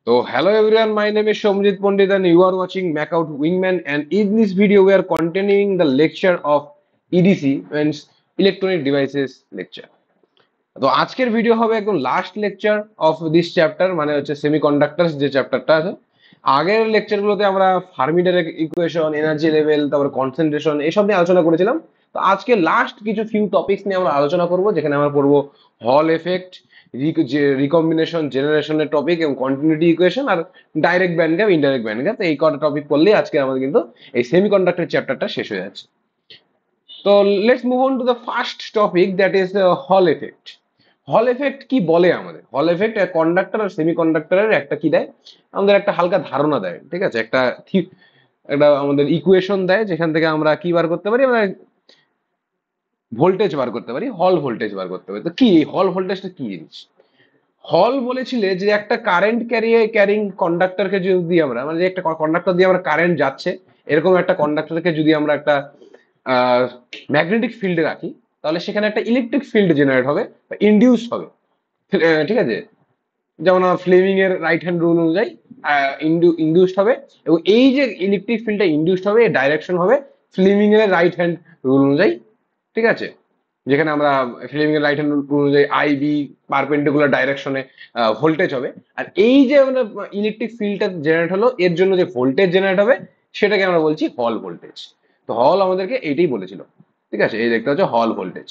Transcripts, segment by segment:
So, hello everyone, my name is Shomjit Pandit and you are watching Macout Wingman, and in this video we are continuing the lecture of EDC means Electronic Devices lecture. তো আজকের video হবে একদম last lecture of this chapter, মানে হচ্ছে semiconductors যে চ্যাপ্টারটা আছে। আগের লেকচারগুলোতে আমরা ফার্মি ইকুয়েশন, এনার্জি লেভেল, তারপর কনসেন্ট্রেশন এসব নিয়ে আলোচনা করেছিলাম। তো আজকে লাস্ট কিছু ফিউ টপিকস নিয়ে আমরা আলোচনা করব, যেখানে আমরা পড়বো হল এফেক্ট, রিকম্বিনেশন, জেনারেশনের টপিক এবং কন্টিনিউটি ইকুয়েশন আর direct band gap, indirect band gap. এই কটা টপিক পড়লেই আজকে আমাদের কিন্তু এই সেমিকন্ডাক্টর চ্যাপ্টারটা শেষ হয়ে যাচ্ছে। তো let's move on to the first topic, that is হল এফেক্ট। হল এফেক্ট কি বলে? আমাদের হল এফেক্ট কন্ডাক্টর আর সেমি কন্ডাক্টরের একটা কি দেয়, আমাদের একটা হালকা ধারণা দেয়, ঠিক আছে? একটা একটা আমাদের ইকুয়েশন দেয়, যেখান থেকে আমরা কি বার করতে পারি, আমরা ভোল্টেজ বার করতে পারি, হল ভোল্টেজ বার করতে পারি। তো কি হল ভোল্টেজটা কি জিনিস? হল বলেছিলে যে একটা কারেন্ট ক্যারিং কন্ডাক্টরকে যদি আমরা, মানে যে একটা কন্ডাক্টর দিয়ে আমরা কারেন্ট যাচ্ছে, এরকম একটা কন্ডাক্টরকে যদি আমরা একটা ম্যাগনেটিক ফিল্ডে রাখি, তাহলে সেখানে একটা ইলেকট্রিক ফিল্ড জেনারেট হবে বা ইনডিউস হবে। ঠিক আছে? যেমন আমার ফ্লেমিং এর রাইট হ্যান্ড রুল অনুযায়ী ইনডিউসড হবে, এবং এই যে ইলেকট্রিক ফিল্ডটা ইনডিউসড হবে এর ডাইরেকশন হবে ফ্লেমিং এর রাইট হ্যান্ড রুল অনুযায়ী। ঠিক আছে? যেখানে আমরা ফ্লেমিং এর রাইট হ্যান্ড রুল অনুযায়ী আই বি পারপেন্ডিকুলার ডাইরেকশনে ভোল্টেজ হবে। আর এই যে আমরা ইলেকট্রিক ফিল্ডটা জেনারেট হলো, এর জন্য যে ভোল্টেজ জেনারেট হবে সেটাকে আমরা বলছি হল ভোল্টেজ। তো হল আমাদেরকে এইটাই বলেছিল। ঠিক আছে? এই দেখতে হচ্ছে হল ভোল্টেজ।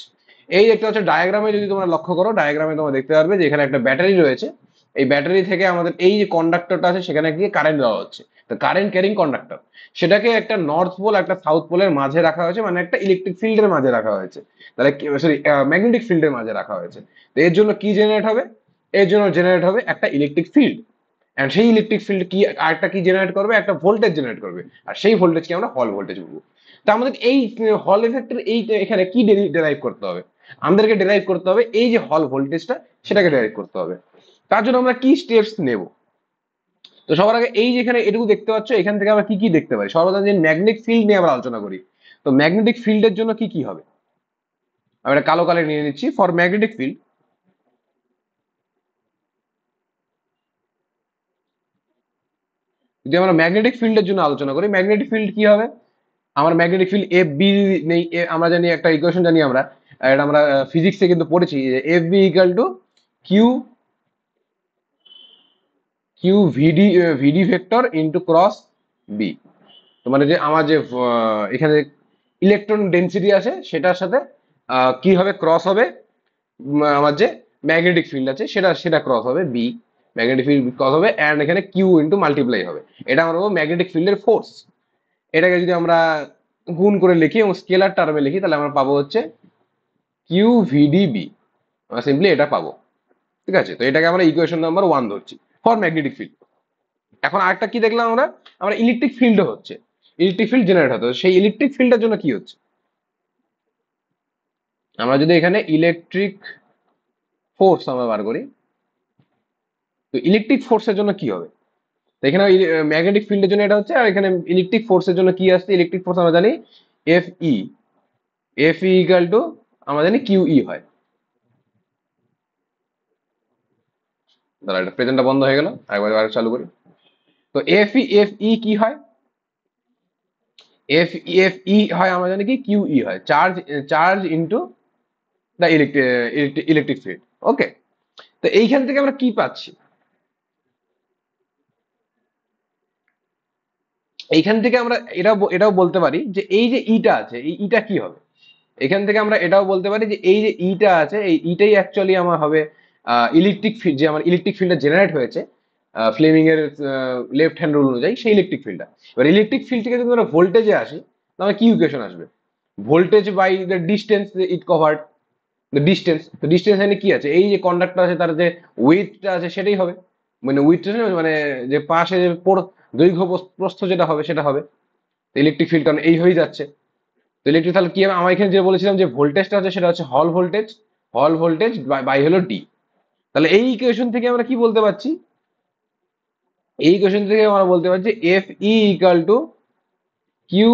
এই দেখতে হচ্ছে ডায়াগ্রামে, যদি তোমরা লক্ষ্য করো ডায়াগ্রামে তোমরা দেখতে পারবে যে এখানে একটা ব্যাটারি রয়েছে। এই ব্যাটারি থেকে আমাদের এই যে কন্ডাক্টরটা আছে সেখানে গিয়ে কারেন্ট দেওয়া হচ্ছে। তো কারেন্ট ক্যারিং কন্ডাক্টর, সেটাকে একটা নর্থ পোল একটা সাউথ পোলের মাঝে রাখা হয়েছে, মানে একটা ইলেকট্রিক ফিল্ডের মাঝে রাখা হয়েছে, তাহলে সরি ম্যাগনেটিক ফিল্ডের মাঝে রাখা হয়েছে। তো এর জন্য কি জেনারেট হবে? এর জন্য জেনারেট হবে একটা ইলেকট্রিক ফিল্ড, এন্ড সেই ইলেকট্রিক ফিল্ড কি আরেকটা কি জেনারেট করবে? একটা ভোল্টেজ জেনারেট করবে, আর সেই ভোল্টেজকে আমরা হল ভোল্টেজ বলবো। তা আমাদের এই হল এফেক্টের এই এখানে কি ডেরাইভ করতে হবে? আমাদেরকে ডেরাইভ করতে হবে এই যে হল ভোল্টেজটা, সেটাকে ডেরাইভ করতে হবে। তার জন্য আমরা কি স্টেপস নেব? তো সবার আগে এই যেখানে এটুকু দেখতে পাচ্ছ, এখান থেকে আমরা কি কি দেখতে পাই? সর্বপ্রথম যে ম্যাগনেটিক ফিল্ড নিয়ে আমরা আলোচনা করি। তো ম্যাগনেটিক ফিল্ডের জন্য কি কি হবে? আমি একটা কালো কালার নিয়ে নিচ্ছি। ফর ম্যাগনেটিক ফিল্ড, যদি আমরা ম্যাগনেটিক ফিল্ডের জন্য আলোচনা করি, ম্যাগনেটিক ফিল্ড কি হবে? আমার ম্যাগনেটিক ফিল্ড এফ বি নেই, আমরা জানি একটা ইকুয়েশন জানি আমরা, এটা আমরা ফিজিক্সে কিন্তু পড়েছি, যে F B equal to Q Q VD VD vector into cross B. তো মানে যে আমার যে এখানে ইলেকট্রন ডেন্সিটি আছে সেটার সাথে কি হবে? ক্রস হবে আমার যে ম্যাগনেটিক ফিল্ড আছে সেটা সেটা ক্রস হবে বি, ম্যাগনেটিক ফিল্ড ক্রস হবে, অ্যান্ড এখানে কিউ ইন্টু মাল্টিপ্লাই হবে। এটা আমরা বলবো ম্যাগনেটিক ফিল্ডের ফোর্স। এটাকে যদি আমরা গুণ করে লিখি এবং স্কেলার টার্মে লিখি, তাহলে আমরা পাবো হচ্ছে কিউ ভিডিবি। আমরা সিম্পলি এটা পাবো। ঠিক আছে? তো এটাকে আমরা ইকুয়েশন নাম্বার 1 ধরছি ফর ম্যাগনেটিক ফিল্ড। এখন আরেকটা কি দেখলাম আমরা? আমরা ইলেকট্রিক ফিল্ড হচ্ছে, ইলেকট্রিক ফিল্ড জেনারেট হতো। সেই ইলেকট্রিক ফিল্ডের জন্য কি হচ্ছে? আমরা যদি এখানে ইলেকট্রিক ফোর্স আমরা বার করি, তো ইলেকট্রিক ফোর্সের জন্য কি হবে? তো এখানে ম্যাগনেটিক ফিল্ডের জন্য এটা হচ্ছে, আর এখানে ইলেকট্রিক ফোর্সের জন্য কি আসছে? ইলেকট্রিক ফোর্স আমরা জানি F E, F E equal two আমরা জানি কিউ ই হয়। দাঁড়া, এটা প্রেজেন্টটা বন্ধ হয়ে গেল, আরেকবার চালু করি। তো এফ ই কি হয়? এফ ই হয় আমরা জানি কি কিউ ই হয়, charge charge into the electric field. Okay? তো এইখান থেকে আমরা কি পাচ্ছি? এইখান থেকে আমরা এটাও বলতে পারি যে এই যে ইটা আছে, এই ইটা কি হবে? এখান থেকে আমরা এটাও বলতে পারি যে এই যে ইটা আছে, এই ইটাই অ্যাকচুয়ালি আমার হবে ইলেকট্রিক ফিল্ড, যে আমার ইলেকট্রিক ফিল্ডটা জেনারেট হয়েছে ফ্লেমিং এর লেফট হ্যান্ড রুল অনুযায়ী, সেই ইলেকট্রিক ফিল্ডটা। এবার ইলেকট্রিক ফিল্ড থেকে যদি আমরা ভোল্টেজে আসি, তাহলে কি ইকুয়েশন আসবে? Voltage by the distance it covered, the distance. তো ডিস্টেন্স এখানে কি আছে? এই যে কন্ডাক্টর আছে তার যে উইথটা আছে সেটাই হবে, মানে উইথটা মানে যে পাশে যে দৈর্ঘ্য প্রস্থ যেটা হবে সেটা হবে। ইলেকট্রিক ফিল্ড কারণ এই হয়ে যাচ্ছে। তো ইলেকট্রিক, তাহলে কি হবে? আমার এখানে যে বলেছিলাম যে ভোল্টেজটা আছে সেটা হচ্ছে হল ভোল্টেজ, হল ভোল্টেজ বাই হলো ডি। তাহলে এই ইকুয়েশন থেকে আমরা কি বলতে পারছি? এই ইকুয়েশন থেকে আমরা বলতে পারছি F E equal to Q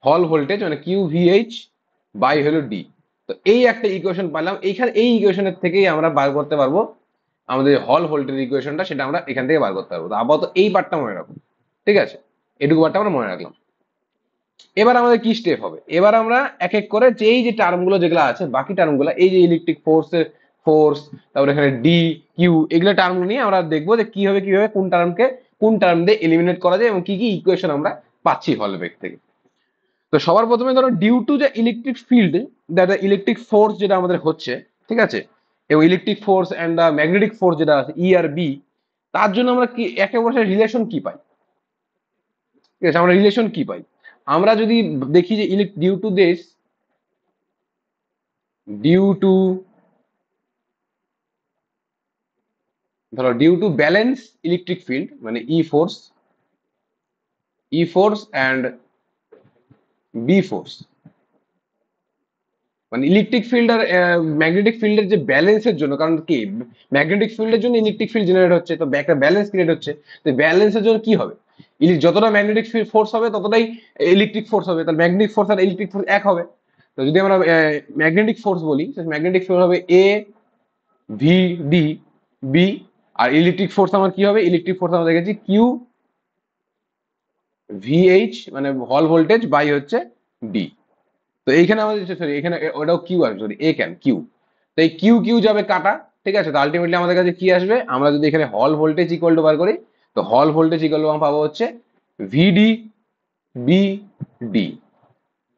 হল ভোল্টেজ মানে কিউ ভিএইচ বাই হলো ডি। তো এই একটা ইকুয়েশন পাইলাম। এইখানে এই ইকুয়েশনের থেকেই আমরা বার করতে পারবো আমাদের হল ভোল্টেজ ইকুয়েশনটা সেটা আমরা এখান থেকে বার করতে পারবো। তো আপাতত এই পার্টটা মনে রাখো, ঠিক আছে, এটুকু পার্টটা আমরা মনে রাখলাম। এবার আমাদের কি স্টেপ হবে, এবার আমরা এক এক করে যে টার্মগুলো যেগুলো আছে বাকি টার্মগুলো, এই যে ইলেকট্রিক ফোর্স, তারপরে এখানে ডি কিউ, এগুলো টার্ম নিয়ে আমরা দেখবো যে কিভাবে কোন টার্ম দিয়ে এলিমিনেট করা যায় এবং কি কি ইকুয়েশন আমরা পাচ্ছি হল ভেক্টর থেকে। তো সবার প্রথমে ধরো ডিউ টু যে electric field that electric force যেটা আমাদের হচ্ছে, ঠিক আছে, এবং electric force and the magnetic force যেটা আছে ই আর বি, তার জন্য আমরা কি একে অপরের রিলেশন কি পাই, ঠিক আছে, আমরা রিলেশন কি পাই, আমরা যদি দেখি যে ডিউ টু ধরো due to balance electric field মানে E force and B force, মানে ইলেকট্রিক ফিল্ড আর ম্যাগনেটিক ফিল্ডের যে ব্যালেন্সের জন্য, কারণ কি ম্যাগনেটিক ফিল্ডের জন্য ইলেকট্রিক ফিল্ড জেনারেট হচ্ছে, তো একটা ব্যালেন্স ক্রিয়েট হচ্ছে। তো ব্যালেন্সের জন্য কি হবে, যতটা ম্যাগনেটিক ফোর্স হবে ততটাই ইলেকট্রিক ফোর্স হবে, তাহলে ম্যাগনেটিক ফোর্স আর ইলেকট্রিক ফোর্স এক হবে। তো যদি আমরা ম্যাগনেটিক ফোর্স বলি, ম্যাগনেটিক ফোর্স হবে A V D B, R electric force আমার কি হবে, ইলেকট্রিক ফোর্স আমরা দেখেছি কিউ ভিএইচ মানে হল ভোল্টেজ বাই হচ্ছে ডি। তো এইখানে আমাদের সরি এখানে ওটাও কিউ আসবে, সরি এ ক্যান কিউ, তো এই কিউ কিউ যাবে কাটা, ঠিক আছে। তো আলটিমেটলি আমাদের কাছে কি আসবে, আমরা যদি এখানে হল ভোল্টেজ ইকুয়াল টু বার করি, তো হল ভোল্টেজ ইকুয়াল টু আমরা পাবো হচ্ছে ভিডি বি ডি।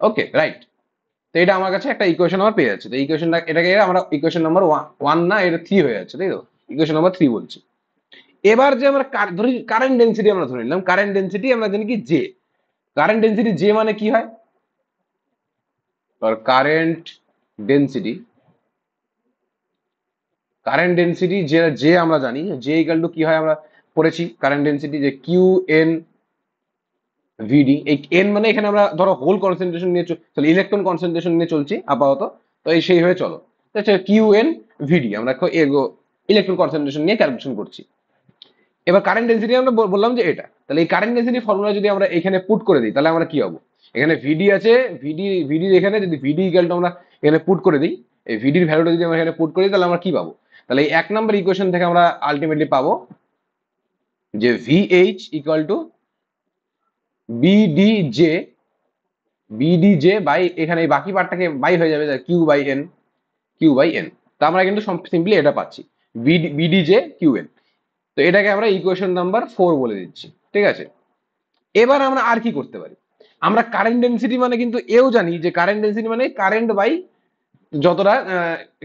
Okay right. তো এটা আমার কাছে একটা ইকুয়েশন আমার পেয়ে যাচ্ছে। তো ইকুয়েশনটা এটাকে আমরা ইকুয়েশন নাম্বার ওয়ান না, এটা থ্রি হয়ে যাচ্ছে, তাই তো, ইকুয়েশন নাম্বার থ্রি বলছি। এবার যে আমরা ধরি কারেন্ট ডেন্সিটি আমরা ধরে নিলাম, কারেন্ট ডেন্সিটি আমরা জানি কি জে, কারেন্ট ডেন্সিটি জে মানে কি হয়, কারেন্ট ডেন্সিটি যে আমরা জানি জে ইকাল টু কি হয়, আমরা পড়েছি কারেন্ট ডেন্সিটি যে কিউ এন ভিডি। এই এন মানে এখানে আমরা ধরো হোল কনসেন্ট্রেশন নিয়ে চলি, ইলেকট্রন কনসেন্ট্রেশন নিয়ে চলছি আপাতত, তো এই সেই হয়ে চলো, কিউ এন ভিডি আমরা ইলেকট্রন কনসেন্ট্রেশন নিয়ে ক্যালকুলেশন করছি। এবার কারেন্ট ডেন্সিটি আমরা বললাম যে এটা, তাহলে এই কারেন্ট ডেন্সিটি ফর্মুলা যদি আমরা এখানে পুট করে দিই তাহলে আমরা কি হবো, এখানে ভিডি আছে, ভিডি এখানে যদি ভিডি ইকাল টু আমরা এখানে পুট করে দিই, এই ভিডির ভ্যালুটা যদি আমরা এখানে পুট করি তাহলে আমরা কি পাবো, তাহলে এই এক নম্বর ইকুয়েশন থেকে আমরা আলটিমেটলি পাবো যে ভিএইচ ইকুয়াল টু বিডিজে, বিডিজে বাই এখানে এই বাকি পার্টটাকে বাই হয়ে যাবে কিউ বাই এন। তা আমরা কিন্তু সিম্পলি এটা পাচ্ছি বিডিজে কিউ এন। তো এটাকে আমরা ইকুয়েশন নাম্বার 4 বলে দিচ্ছি, ঠিক আছে। এবার আমরা আর কি করতে পারি, আমরা কারেন্ট ডেন্সিটি মানে কিন্তু এও জানি যে কারেন্ট ডেন্সিটি মানে কারেন্ট বাই যতটা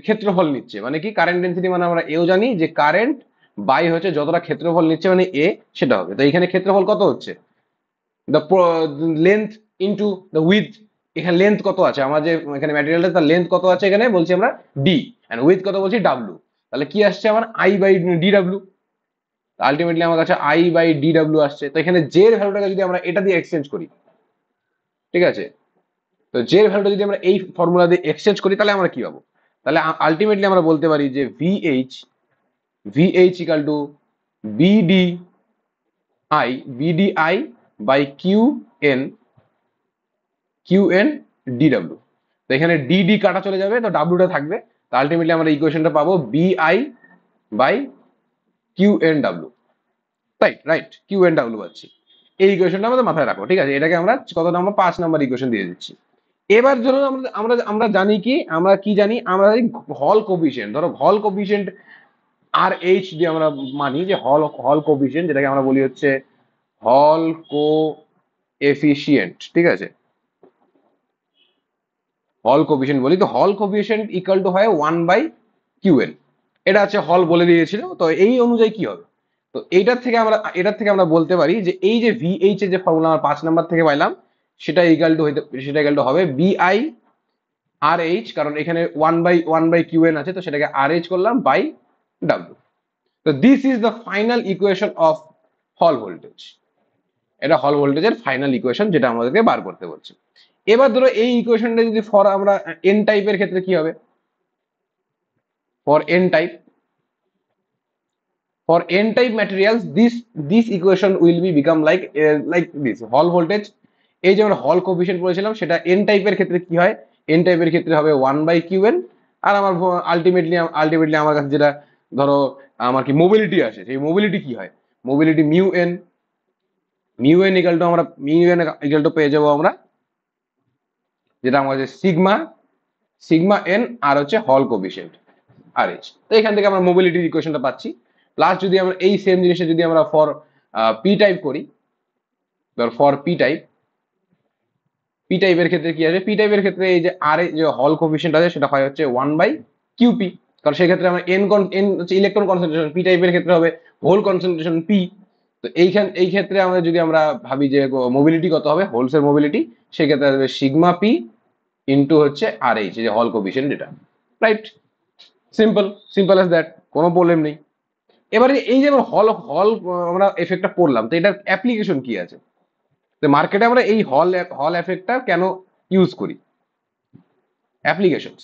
ক্ষেত্রফল নিচ্ছে, মানে কি কারেন্ট ডেন্সিটি মানে আমরা এও জানি যে কারেন্ট বাই হচ্ছে যতটা ক্ষেত্রফল নিচ্ছে মানে এ, সেটা হবে। তো এখানে ক্ষেত্রফল কত হচ্ছে, the length into the with, এখানে লেন্থ কত আছে আমার যে এখানে ম্যাটেরিয়ালটা, তার লেন্থ কত আছে এখানে বলছি আমরা ডি, এন্ড উইথ কত বলছি ডাব্লিউ, তাহলে কি আসছে আমার I by D W. Ultimately আমার কাছে আই বাই ডি ডাব্লিউ আসছে। তো এখানে জে এর ভ্যালুটাকে যদি আমরা এটা দিয়ে এক্সচেঞ্জ করি, ঠিক আছে, তো জে এর ভ্যালুটা যদি আমরা এই ফর্মুলা দিয়ে এক্সচেঞ্জ করি তাহলে আমরা কি পাবো, তাহলে আলটিমেটলি আমরা বলতে পারি যে VH equal to BD BDI by Q N DW. তো এখানে ডি কাটা চলে যাবে, তো ডাব্লিউটা থাকবে। তো আলটিমেটলি আমরা ইকুয়েশনটা পাবো বিআই বাই কিউ এন ডাব্লিউ, তাই রাইট, কিউ এন ডাব্লিউ পাচ্ছি। এই ইকুয়েশনটা আমাদের মাথায় রাখো, ঠিক আছে। এটাকে আমরা কত নাম্বার 5 নাম্বার ইকুয়েশন দিয়ে দিচ্ছি। এবার ধরো আমরা আমরা আমরা জানি কি, আমরা কি জানি, আমরা জানি হল কোফিশিয়েন্ট, ধরো হল কোফিশিয়েন্ট আর এইচ দিয়ে আমরা মানি যে হল কোফিশিয়েন্ট, যেটাকে আমরা বলি হচ্ছে হল কো এফিসিয়েন্ট, ঠিক আছে, হল কোফিশিয়েন্ট বলি। তো হল কোফিশিয়েন্ট ইকুয়াল টু হয় 1/কিউএন, এটা আছে হল বলে দিয়েছিল। তো এই অনুযায়ী কি হবে, তো এটার থেকে আমরা বলতে পারি যে এই যে ভিএইচ এর যে ফর্মুলা আমরা 5 নাম্বার থেকে পাইলাম সেটা ইকুয়াল টু হবে বিআই আর এইচ, কারণ এখানে 1/কিউএন আছে, তো সেটাকে আর এইচ করলাম বাই ডাব্লিউ। তো this is the final equation of হল ভোল্টেজ। এটা হল ভোল্টেজের ফাইনাল ইকুয়েশন যেটা আমাদেরকে বার করতে বলছে। এবার ধরো এই ইকুয়েশনটা যদি ফর আমরা এন টাইপের ক্ষেত্রে কি হবে, for N type materials this equation will be become like this হল ভোল্টেজ। এই যে আমরা হল কোফিশিয়েন্ট বলেছিলাম সেটা এন টাইপের ক্ষেত্রে কি হয়, এন টাইপের ক্ষেত্রে হবে 1/কিউএন। আর আমার আলটিমেটলি আমার কাছে যেটা ধরো আমার কি মোবিলিটি আসে, সেই মোবিলিটি কি হয়, mobility mu N equal to আমরা পেয়ে যাবো আমরা, যেটা আমাদের সিগমা সিগমা এন আর হচ্ছে হল কোফিশিয়েন্ট আর এইচ। তো এখান থেকে আমরা মোবিলিটির ইকুয়েশনটা পাচ্ছি। প্লাস যদি আমরা এই সেম জিনিসটা যদি আমরা ফর পি টাইপ করি, ফর পি টাইপের ক্ষেত্রে কি আছে, পি টাইপের ক্ষেত্রে এই যে আর যে হল কোফিশিয়েন্ট আছে সেটা হয় হচ্ছে 1/QP, কারণ সেই ক্ষেত্রে আমরা এন হচ্ছে ইলেকট্রন কনসেন্ট্রেশন, পি টাইপের ক্ষেত্রে হবে হোল কনসেন্ট্রেশন পি। তো এই ক্ষেত্রে আমরা যদি আমরা ভাবি যে মোবিলিটি কত হবে, হোলস এর মোবিলিটি, সেই ক্ষেত্রে আসবে সিগমা পি ইন্টু হচ্ছে আর এইচ, যে হল কোফিশিয়েন্ট এটা। Right, simple, simple as that, কোনো প্রবলেম নেই। এবারে এই যে আমরা হল হল আমরা এফেক্টটা পড়লাম, তো এটার অ্যাপ্লিকেশন কি আছে, তো মার্কেটে আমরা এই হল হল এফেক্টটা কেন ইউজ করি, অ্যাপ্লিকেশনস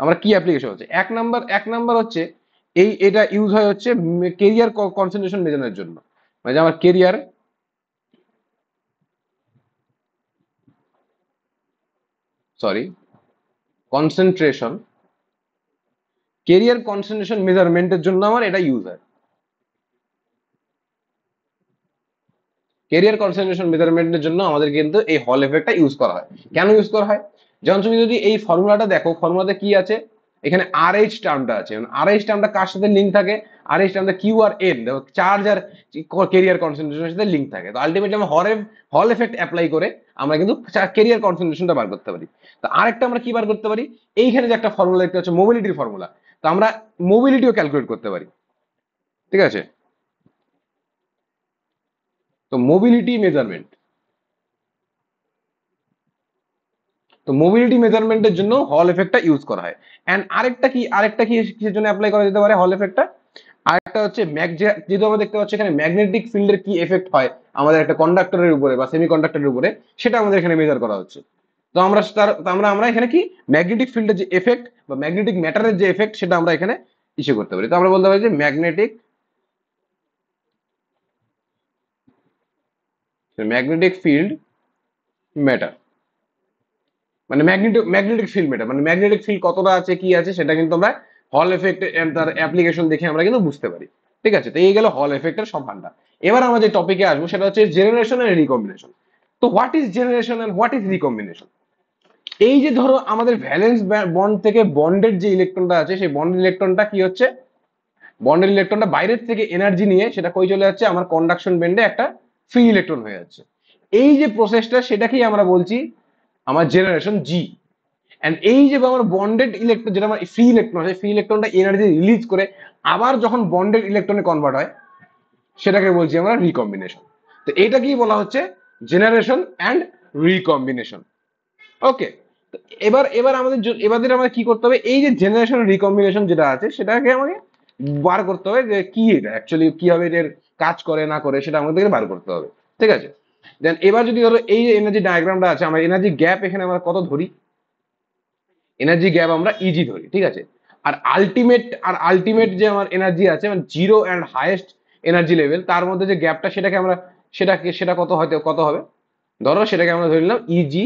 আমরা কি অ্যাপ্লিকেশন হচ্ছে, এক নাম্বার হচ্ছে এটা ইউজ হয় হচ্ছে কেরিয়ার কনসেন্ট্রেশন মেজানোর জন্য, মানে যে আমার কনসেন্ট্রেশন কেরিয়ার কনসেন্ট্রেশন মেজারমেন্টের জন্য আমার এটা ইউজ হয়। কেরিয়ার কনসেন্ট্রেশন মেজারমেন্টের জন্য আমাদের কিন্তু এই হল এফেক্টটা ইউজ করা হয়। কেন ইউজ করা হয়, যেমন তুমি যদি এই ফর্মুলাটা দেখো, ফর্মুলাতে কি আছে, এখানে আর এইচ টার্মটা আছে, আর এইচ টার্মটা কার সাথে লিঙ্ক থাকে, আর H টার্মটা Q R N, charge আর কেরিয়ার কনসেন্ট্রেশনের সাথে লিঙ্ক থাকে। তো আলটিমেটলি আমরা হল এফেক্ট অ্যাপ্লাই করে আমরা কিন্তু কেরিয়ার কনসেন্ট্রেশনটা বার করতে পারি। তো আরেকটা আমরা কি বার করতে পারি, এইখানে যে একটা ফর্মুলা দেখতে হচ্ছে মোবিলিটির ফর্মুলা, তো আমরা মোবিলিটিও ক্যালকুলেট করতে পারি। ঠিক আছে, তো মোবিলিটি মেজারমেন্টের জন্য হল এফেক্টটা ইউজ করা হয়। এন্ড আরেকটা কি কিসের জন্য অ্যাপ্লাই করা যেতে পারে হল এফেক্টটা, আরেকটা হচ্ছে যেহেতু আমরা দেখতে পাচ্ছি এখানে ম্যাগনেটিক ফিল্ডের কি এফেক্ট হয় আমাদের একটা কন্ডাক্টরের উপরে বা সেমি কন্ডাক্টরের উপরে, সেটা আমাদের এখানে মেজার করা হচ্ছে। তো আমরা এখানে কি ম্যাগনেটিক ফিল্ডের যে এফেক্ট বা ম্যাগনেটিক ম্যাটারের যে এফেক্ট সেটা আমরা এখানে ইস্যু করতে পারি। তো আমরা বলতে পারি যে ম্যাগনেটিক ফিল্ড ম্যাটার, মানে ম্যাগনেটিক ফিল্ড ম্যাটার, মানে ম্যাগনেটিক ফিল্ড কতটা আছে কি আছে সেটা কিন্তু আমরা হল এফেক্ট তার অ্যাপ্লিকেশন দেখে আমরা কিন্তু বুঝতে পারি। ঠিক আছে, তো এই গেল হল এফেক্টের সব ভান্ডার। এবার আমরা যে টপিকে আসবো সেটা হচ্ছে জেনারেশন এন্ড রিকম্বিনেশন। তো what is generation and what is recombination. এই যে ধরো আমাদের ভ্যালেন্স বন্ড থেকে বন্ডের যে ইলেকট্রনটা আছে, সেই বন্ডের ইলেকট্রনটা কি হচ্ছে, বন্ডের ইলেকট্রনটা বাইরের থেকে এনার্জি নিয়ে সেটা কই চলে যাচ্ছে, আমার কন্ডাকশন বেন্ডে একটা ফ্রি ইলেকট্রন হয়ে যাচ্ছে। এই যে প্রসেসটা সেটাকেই আমরা বলছি আমার জেনারেশন জি। এন্ড এই যে আমার বন্ডেড ইলেকট্রন, যেটা আমার ফ্রি ইলেকট্রন আছে, ফ্রি ইলেকট্রনটা এনার্জি রিলিজ করে আবার যখন বন্ডেড ইলেকট্রনে কনভার্ট হয়, সেটাকে বলছি আমরা রিকম্বিনেশন। তো এটা কি বলা হচ্ছে, জেনারেশন অ্যান্ড রিকম্বিনেশন। ওকে, এবার এবার আমাদের আমরা কি করতে হবে, এই যে জেনারেশন রিকম্বিনেশন যেটা আছে সেটাকে আমাকে বার করতে হবে যে কি এটা অ্যাকচুয়ালি কিভাবে এর কাজ করে না করে, সেটা আমাদেরকে বার করতে হবে। ঠিক আছে, দেন এবার যদি ধরো এই যে এনার্জি ডায়াগ্রামটা আছে, আমরা এনার্জি গ্যাপ এখানে আমরা কত ধরি, এনার্জি গ্যাপ আমরা ইজি ধরি। ঠিক আছে, আর আলটিমেট যে আমার এনার্জি আছে, মানে zero and highest energy level, তার মধ্যে যে গ্যাপটা সেটাকে আমরা সেটা কত হবে, ধরো সেটাকে আমরা ধরে নিলাম easy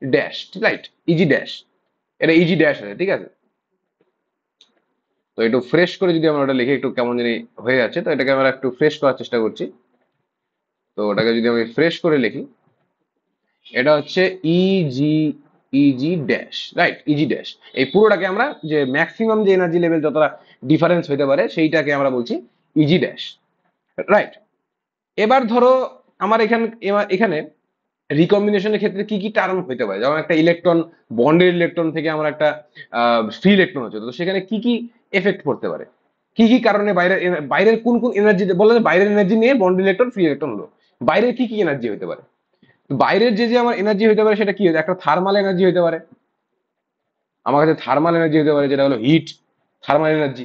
dash. Right, easy dash, এটা ইজি ড্যাশ আছে। ঠিক আছে, তো একটু ফ্রেশ করে যদি আমরা ওটা লিখি, একটু কেমন জানি হয়ে যাচ্ছে, তো এটাকে আমরা একটু ফ্রেশ করার চেষ্টা করছি। তো ওটাকে যদি আমি ফ্রেশ করে লিখি, এটা হচ্ছে easy easy dash. Right, easy dash, এই পুরোটাকে আমরা যে ম্যাক্সিমাম যে এনার্জি লেভেল যতটা ডিফারেন্স হতে পারে সেইটাকে আমরা বলছি ইজি ড্যাশ। রাইট, এবার ধরো আমার এখানে রিকম্বিনেশনের ক্ষেত্রে কি কি টার্ম হতে পারে, যেমন একটা ইলেকট্রন, বন্ডের ইলেকট্রন থেকে আমার একটা ফ্রি ইলেকট্রন হচ্ছে, তো সেখানে কি কি এফেক্ট পড়তে পারে, কি কি কারণে বাইরের কোন কোন এনার্জি, বললাম যে বাইরের এনার্জি নিয়ে বন্ড ইলেকট্রন ফ্রি ইলেকট্রন হলো, বাইরের কি কি এনার্জি হতে পারে। বাইরের যে আমার এনার্জি হতে পারে সেটা কি, একটা থার্মাল এনার্জি হতে পারে, আমার কাছে থার্মাল এনার্জি হতে পারে যেটা হলো হিট, থার্মাল এনার্জি।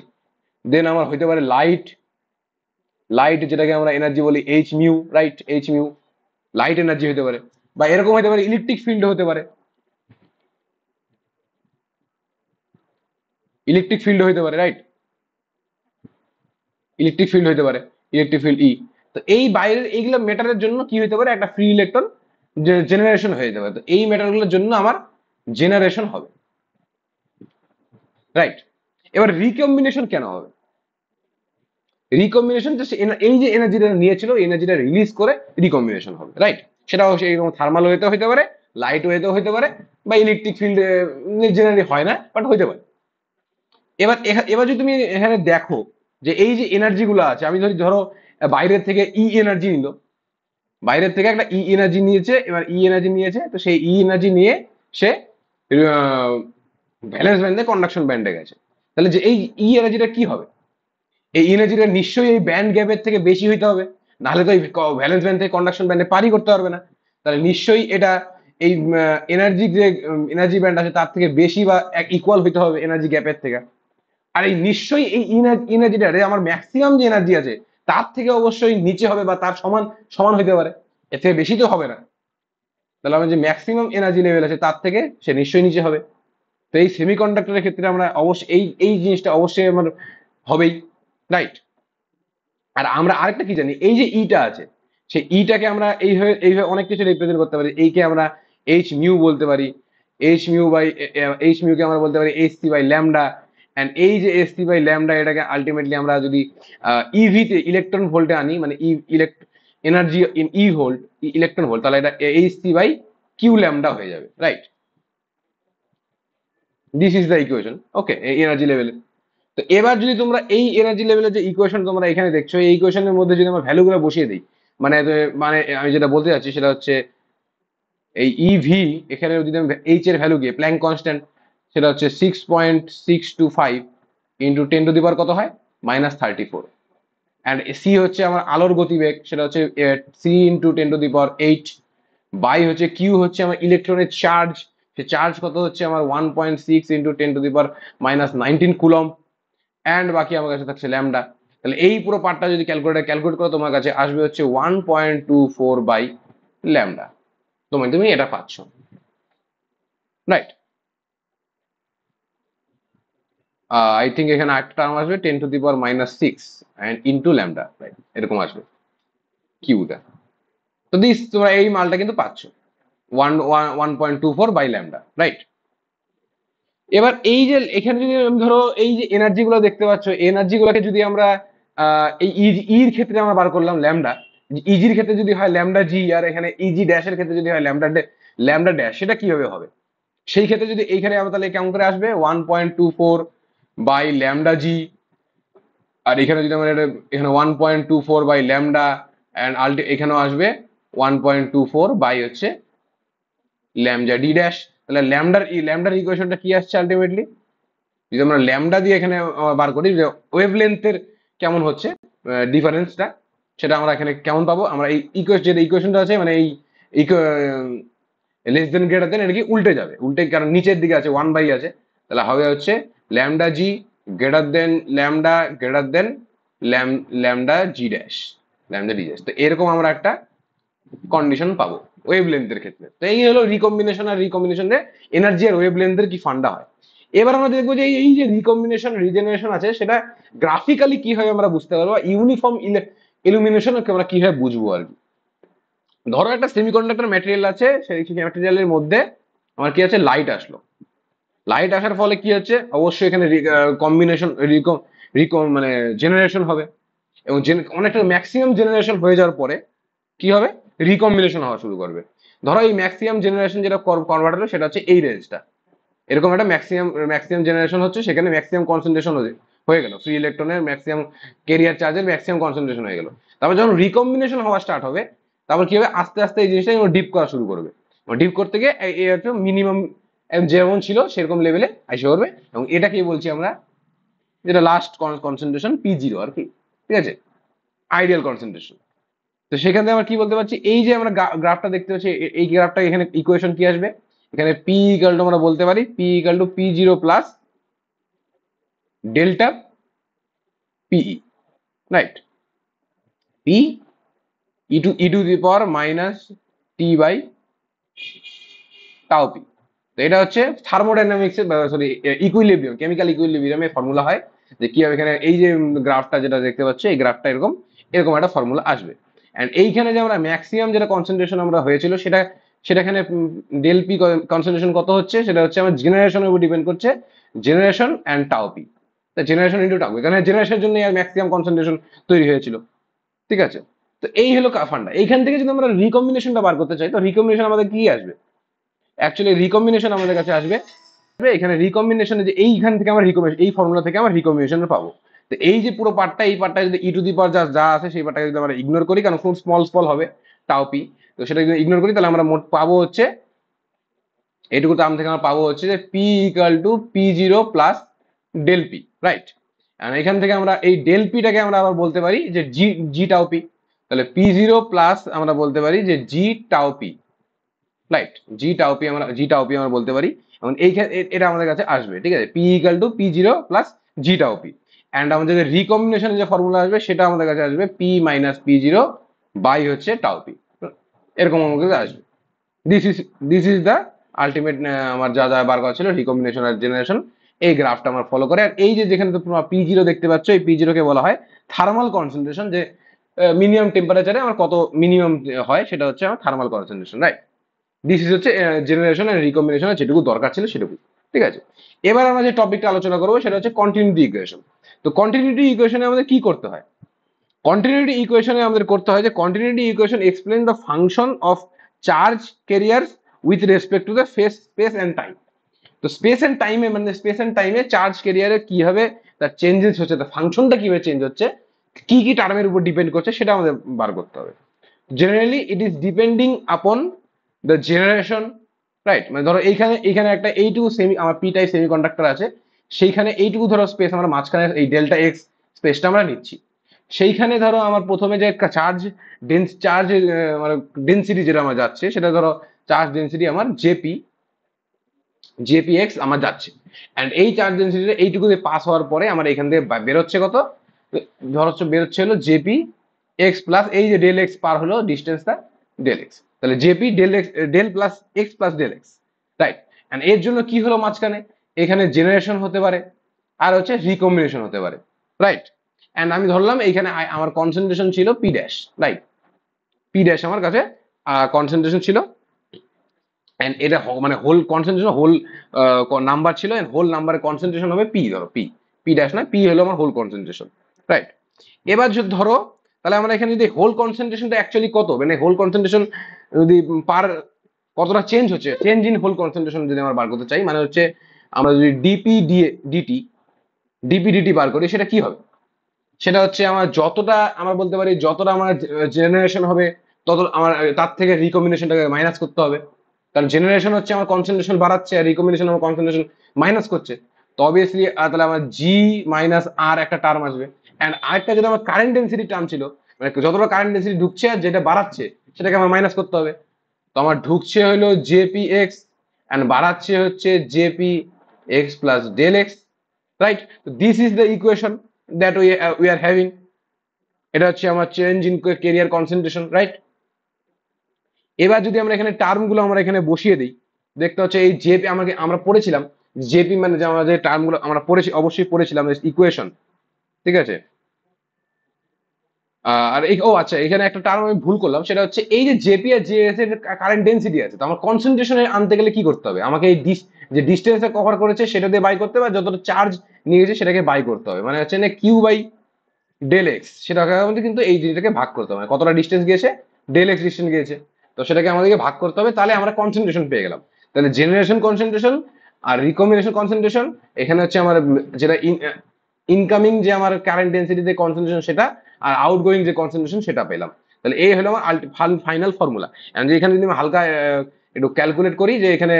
দেন আমার হতে পারে লাইট, যেটাকে আমরা এনার্জি বলি H mu. Right, H mu, light energy হতে পারে। বা এরকম হতে পারে ইলেকট্রিক ফিল্ড হতে পারে, ইলেকট্রিক ফিল্ড হতে পারে। রাইট, ইলেকট্রিক ফিল্ড হতে পারে, ইলেকট্রিক ফিল্ড ই। তো এই বাইরের এইগুলো মেটারের জন্য কি হতে পারে, একটা ফ্রি ইলেকট্রন জেনারেশন হয়ে যেতে পারে। তো এই মেটারগুলোর জন্য আমার জেনারেশন হবে। রাইট, এবার রিকম্বিনেশন কেন হবে, রিকম্বিনেশন জাস্ট এই যে এনার্জিটা নিয়েছিল এনার্জিটা রিলিজ করে রিকম্বিনেশন হবে, রাইট? সেটা অবশ্যই এরকম থার্মাল ওয়েতে হতে পারে, লাইট ওয়েতেও হতে পারে, বা ইলেকট্রিক ফিল্ড জেনারেলি হয় না, বাট হতে পারে। এবার যদি তুমি এখানে দেখো যে এই যে এনার্জি গুলো আছে, আমি ধরো বাইরের থেকে এনার্জি নিল, বাইরের থেকে একটা এনার্জি নিয়েছে, এবার এনার্জি নিয়েছে, তো সেই এনার্জি নিয়ে সে ভ্যালেন্স ব্যান্ডে কন্ডাকশন ব্যান্ডে গেছে। তাহলে যে এই এনার্জিটা কি হবে? এই এনার্জিটা নিশ্চয়ই এই ব্যান্ড গ্যাপের থেকে বেশি হইতে হবে, নাহলে তো এই ভ্যালেন্স ব্যান্ড থেকে কন্ডাকশন ব্যান্ডে পারই করতে পারবে না। তাহলে নিশ্চয়ই এটা এই এনার্জি যে এনার্জি ব্যান্ড আছে তার থেকে বেশি বা ইকুয়াল হইতে হবে এনার্জি গ্যাপের থেকে। আর এই নিশ্চয়ই এই এনার্জিটা আমার ম্যাক্সিমাম যে এনার্জি আছে তার থেকে অবশ্যই নিচে হবে বা তার সমান সমান হইতে পারে, এর থেকে বেশি তো হবে না। তাহলে আমার যে ম্যাক্সিমাম এনার্জি লেভেল আছে তার থেকে সে নিশ্চয়ই নিচে হবে। তো এই সেমিকন্ডাক্টরের ক্ষেত্রে আমরা অবশ্যই এই এই জিনিসটা অবশ্যই আমার হবেই, রাইট? আর আমরা আরেকটা কি জানি, এই যে ইটা আছে, সেই ইটাকে আমরা এইভাবে অনেক কিছু রিপ্রেজেন্ট করতে পারি। এইকে আমরা এইচ মিউ বলতে পারি, এইচ মিউ কে আমরা বলতে পারি H C by lambda. And এই যে এস সি বাই ল্যামডা এটাকে আলটিমেটলি আমরা যদি ইভি তে ইলেকট্রন ভোল্টে আনি, মানে energy in E volt, electron volt, তাহলে এটা H C by Q lambda হয়ে যাবে, right? This is the equation, okay, এই এনার্জি লেভেলে। তো এবার যদি তোমরা এই এনার্জি লেভেলের যে ইকুয়েশন তোমরা এখানে দেখছো, এই ইকুয়েশনের মধ্যে যদি আমরা ভ্যালুগুলো বসিয়ে দিই, মানে আমি যেটা বলতে চাচ্ছি সেটা হচ্ছে এই ইভি, এখানে যদি আমি এইচ এর ভ্যালু গিয়ে প্ল্যাঙ্ক কনস্ট্যান্ট, সেটা হচ্ছে 6.625 ইন্টু 10 টু দি পাওয়ার কত হয়, -34। অ্যান্ড সি হচ্ছে আমার আলোর গতিবেগ, সেটা হচ্ছে 3 into 10 to the power 8। By হচ্ছে কিউ হচ্ছে আমার ইলেকট্রনের চার্জ, সে চার্জ কত হচ্ছে আমার 1.6 into 10 to the power -19 coulomb. And বাকি আমার কাছে থাকছে ল্যামডা। তাহলে এই পুরো পার্টটা যদি ক্যালকুলেট করো তোমার কাছে আসবে হচ্ছে 1.24 বাই ল্যামডা। তুমি এটা পাচ্ছ, রাইট? আই থিঙ্ক এখানে একটা টার্ম আসবে 10 to the power -6 and into lambda, right? এরকম আসবে কিউটা। তো তোমরা এই মালটা কিন্তু পাচ্ছ 1.24 বাই ল্যামডা, রাইট? এবার এই যে এখানে যদি আমি ধরো এই যে এনার্জি গুলো দেখতে পাচ্ছ, এনার্জি গুলোকে যদি আমরা এই ইর ক্ষেত্রে আমরা বার করলাম ল্যামডা, ইজির ক্ষেত্রে যদি হয় ল্যামডা জি, আর এখানে ইজি ড্যাশের ক্ষেত্রে যদি হয় ল্যামডা ড্যাশ, সেটা কিভাবে হবে? সেই ক্ষেত্রে যদি এইখানে আমরা, তাহলে কেমন করে আসবে 1.24 বাই ল্যামডা জি, আর এখানে যদি আমরা এখানে 1.24 বাই ল্যামডা, অ্যান্ড এখানেও আসবে 1.24 বাই হচ্ছে ল্যামডা ডি ড্যাশ। তাহলে ল্যামডার ইকুয়েশনটা কি আসছে আলটিমেটলি, যদি আমরা ল্যামডা দিয়ে এখানে বার করি যে ওয়েভ লেন্থের কেমন হচ্ছে ডিফারেন্সটা, সেটা আমরা এখানে কেমন পাবো, আমরা এই যেটা ইকুয়েশনটা আছে, মানে এই লেস দেন গ্রেটার দেন, এটা কি উল্টে যাবে, কারণ নিচের দিকে আছে 1 বাই আছে। তাহলে হবে হচ্ছে lambda G greater than lambda greater than lambda G dash, lambda D dash. তো এরকম আমরা একটা কন্ডিশন পাবো ওয়েভ লেন্থের ক্ষেত্রে। তো এই হলো রিকম্বিনেশন, আর রিকম্বিনেশনে এনার্জি আর ওয়েভ লেন্থের কি ফান্ডা হয়। এবার আমরা দেখবো যে এই যে রিকম্বিনেশন রিজেনারেশন আছে, সেটা গ্রাফিক্যালি কিভাবে আমরা বুঝতে পারবো, ইউনিফর্ম ইলুমিনেশন আমরা কিভাবে বুঝবো আর কি। ধরো একটা সেমিকন্ডাক্টর ম্যাটেরিয়াল আছে, সেই ম্যাটেরিয়ালের মধ্যে আমার কি আছে, লাইট আসলো। লাইট আসার ফলে কি হচ্ছে, অবশ্যই এখানে কম্বিনেশন মানে জেনারেশন হবে, এবং অনেকটা ম্যাক্সিমাম জেনারেশন হয়ে যাওয়ার পরে কি হবে, রিকম্বিনেশন হওয়া শুরু করবে। ধরো এই ম্যাক্সিমাম জেনারেশন যেটা কনভার্ট হলো সেটা হচ্ছে এই রেঞ্জটা, এরকম একটা ম্যাক্সিমাম জেনারেশন হচ্ছে, সেখানে ম্যাক্সিমাম কনসেন্ট্রেশন হয়ে গেল, ফ্রি ইলেকট্রনের ম্যাক্সিমাম কেরিয়ার চার্জের ম্যাক্সিমাম কনসেন্ট্রেশন হয়ে গেল। তারপর যখন রিকম্বিনেশন হওয়া স্টার্ট হবে, তারপর কি হবে, আস্তে আস্তে এই জিনিসটা ডিপ করা শুরু করবে। ডিপ করতে গিয়ে একটু মিনিমাম যেমন ছিল সেরকম লেভেলে এসে করবে, এবং এটাকেই বলছি আমরা, যেটা লাস্ট কনসেন্ট্রেশন P0 আর কি, ঠিক আছে, আইডিয়াল কনসেন্ট্রেশন। তো সেখান থেকে আমরা কি বলতে পারছি, এই যে আমরা গ্রাফটা দেখতে পাচ্ছি, এই গ্রাফটা এখানে ইকুয়েশন কি আসবে, এখানে পি ইকাল টু আমরা বলতে পারি P0 plus delta P E, right? P E to the power -t by tau P. তো এটা হচ্ছে থার্মোডাইনামিক্স এর, সরি, ইকুইলিব্রিয়াম, কেমিক্যাল ইকুইলিব্রিয়ামের ফর্মুলা হয়, যে কিভাবে এখানে এই যে গ্রাফটা যেটা দেখতে পাচ্ছি, এই গ্রাফটা এরকম এরকম একটা ফর্মুলা আসবে। এন্ড এইখানে যে আমরা ম্যাক্সিমাম যেটা কনসেন্ট্রেশন আমরা হয়েছিল, সেটাখানে ডেল পি কনসেন্ট্রেশন কত হচ্ছে, সেটা হচ্ছে আমার জেনারেশনের উপর ডিপেন্ড করছে, জেনারেশন অ্যান্ড টাও পি। জেনারেশন ইন্টু টাউ, এখানে জেনারেশনের জন্য আর ম্যাক্সিমাম কনসেন্ট্রেশন তৈরি হয়েছিল। ঠিক আছে, তো এই হলো ফান্ডা। এইখান থেকে যদি আমরা রিকম্বিনেশনটা বার করতে চাই, তো রিকম্বিনেশন আমাদের কি আসবে? অ্যাকচুয়ালি রিকম্বিনেশন আমাদের কাছে আসবে এখানে রিকম্বিনেশনে, যে এইখান থেকে আমরা রিকম্বিনেশন, এই ফর্মুলা থেকে আমরা রিকম্বিনেশন পাবো। তো এই যে পুরো পার্টটা, এই পার্টটা যদি ই টু দি পাওয়ার যা আছে সেই পার্টটাকে যদি আমরা ইগনোর করি, কারণ খুব স্মল স্মল হবে টাও পি, তো সেটা যদি ইগনোর করি তাহলে আমরা মোট পাবো হচ্ছে এইটুকু টার্ম থেকে আমরা পাবো হচ্ছে যে P equal to P zero plus del P, right. আর এখান থেকে আমরা এই ডেল পিটাকে আমরা আবার বলতে পারি যে জি জি টাও পি, তাহলে পি জিরো প্লাস আমরা বলতে পারি যে জি টাও পি, রাইট। জি টাও পি আমরা বলতে পারি, এবং এইখানে এটা আমাদের কাছে আসবে। ঠিক আছে, P equal to P zero plus G tau P, and আমাদের যে রিকম্বিনেশন যে ফর্মুলা আসবে সেটা আমাদের কাছে আসবে P minus P zero by হচ্ছে টাও পি, এরকম আমাদের কাছে আসবে। This is this is the ultimate আমার যা যা বার করা ছিল রিকম্বিনেশন আর জেনারেশন, এই গ্রাফটা আমার ফলো করে। আর এই যে যেখানে তো পি জিরো দেখতে পাচ্ছ, এই পি জিরো কে বলা হয় থার্মাল কনসেন্ট্রেশন, যে মিনিমাম টেম্পারেচারে আমার কত মিনিমাম হয় সেটা হচ্ছে আমার thermal concentration, right. This is হচ্ছে জেনারেশন এন্ড রিকম্বিনেশনের যেটুকু দরকার ছিল সেটুকু। ঠিক আছে, এবার আমরা যে টপিকটা আলোচনা করবো সেটা হচ্ছে কন্টিনিউটি ইকুয়েশন। তো কন্টিনিউটি ইকুয়েশনে আমাদের কি করতে হয়? কন্টিনিউটি ইকুয়েশনে আমাদের করতে হয় যে continuity equation explain the function of charge carriers with respect to the space and time. তো স্পেস এন্ড টাইমে, মানে স্পেস এন্ড টাইমে চার্জ ক্যারিয়ারে কিভাবে তার চেঞ্জেস হচ্ছে, তার ফাংশনটা কিভাবে চেঞ্জ হচ্ছে, কি কি টার্মের উপর ডিপেন্ড করছে সেটা আমাদের বার করতে হবে। Generally it is depending upon the generation, right. মানে ধরো এইখানে এইখানে একটা এইটুকু সেমি আমার পি টাইপ সেমি কন্ডাক্টর আছে, সেইখানে এইটুকু ধরো স্পেস আমরা মাঝখানে এই ডেল্টা এক্স স্পেসটা আমরা নিচ্ছি। সেইখানে ধরো আমার প্রথমে যে চার্জ মানে ডেন্সিটি যেটা আমার যাচ্ছে সেটা ধরো চার্জ ডেন্সিটি আমার জেপি এক্স আমার যাচ্ছে, অ্যান্ড এই চার্জ ডেন্সিটিটা এইটুকু দিয়ে পাস হওয়ার পরে আমার এখান থেকে বেরোচ্ছে কত, ধরো বেরোচ্ছে হলো জেপি এক্স প্লাস এই যে ডেল এক্স পার হলো ডিস্টেন্সটা ডেল এক্স, তাহলে JP del X del plus X plus del X, right. And এর জন্য কি হলো মাঝখানে, এখানে জেনারেশন হতে পারে আর হচ্ছে রিকম্বিনেশন হতে পারে, রাইট। অ্যান্ড আমি ধরলাম এইখানে আমার কনসেন্ট্রেশন ছিল P dash, right. P dash আমার কাছে কনসেন্ট্রেশন ছিল, এন্ড এটা মানে হোল কনসেন্ট্রেশন হোল নাম্বার ছিল, এন্ড হোল নাম্বারের কনসেন্ট্রেশন হবে পি, ধরো পি, পি ড্যাশ নয়, পি হলো আমার হোল কনসেন্ট্রেশন, রাইট। এবার যদি ধরো তাহলে আমরা এখানে যদি হোল কনসেন্ট্রেশনটা অ্যাকচুয়ালি কত, মানে হোল কনসেন্ট্রেশন যদি পার কতটা চেঞ্জ হচ্ছে, চেঞ্জ ইন হোল কনসেন্ট্রেশন যদি আমরা বার করতে চাই, মানে হচ্ছে আমরা যদি ডিপি ডিটি বার করি, সেটা কি হবে? সেটা হচ্ছে আমার যতটা আমরা বলতে পারি যতটা আমার জেনারেশন হবে তত আমার তার থেকে রিকম্বিনেশনটাকে মাইনাস করতে হবে, কারণ জেনারেশন হচ্ছে আমার কনসেন্ট্রেশন বাড়াচ্ছে আর রিকম্বিনেশন আমার কনসেন্ট্রেশন মাইনাস করছে। তো অবভিয়াসলি তাহলে আমার জি মাইনাস আর একটা টার্ম আসবে, অ্যান্ড আরেকটা যেটা আমার কারেন্ট ডেন্সিটি টার্ম ছিল, মানে যতটা কারেন্ট ডেন্সিটি ঢুকছে আর যেটা বাড়াচ্ছে সেটাকে আমার মাইনাস করতে হবে। তো আমার ঢুকছে হলো জেপি এক্স অ্যান্ড বাড়াচ্ছে হচ্ছে JP X plus del X, right. This is the equation that we are having. এটা হচ্ছে আমার change in carrier concentration, right. এবার যদি আমরা এখানে টার্মগুলো আমরা এখানে বসিয়ে দিই, দেখতে হচ্ছে এই জেপি আমাকে আমরা পড়েছিলাম, জেপি মানে যে আমাদের টার্মগুলো আমরা পড়েছি, অবশ্যই পড়েছিলাম ইকুয়েশন, ঠিক আছে। আর এই ও আচ্ছা, এখানে একটা টার্ম আমি ভুল করলাম, সেটা হচ্ছে এই যে জেপি আর জেএস এর কারেন্ট ডেন্সিটি আছে, তো আমার কনসেন্ট্রেশনে আনতে গেলে কি করতে হবে, আমাকে এই যে ডিস্টেন্সে কভার করেছে সেটা দিয়ে বাই করতে হবে, আর যতটা চার্জ নিয়ে গেছে সেটাকে বাই করতে হবে, মানে হচ্ছে না কিউ বাই ডেল এক্স, সেটাকে আমাদের কিন্তু এই জিনিসটাকে ভাগ করতে হবে, মানে কতটা ডিস্টেন্স গিয়েছে, ডেল এক্স ডিস্টেন্স গিয়েছে, তো সেটাকে আমাদেরকে ভাগ করতে হবে, তাহলে আমরা কনসেন্ট্রেশন পেয়ে গেলাম। তাহলে জেনারেশন কনসেন্ট্রেশন আর রিকম্বিনেশন কনসেন্ট্রেশন, এখানে হচ্ছে আমার যেটা ইনকামিং যে আমার কারেন্ট ডেন্সিটিতে কনসেন্ট্রেশন সেটা, আর আউটগোয়িং যে কনসেন্ট্রেশন সেটা পেলাম। তাহলে এই হলো আমার ফাইনাল ফর্মুলা। এখানে যদি আমি হালকা একটু ক্যালকুলেট করি, যে এখানে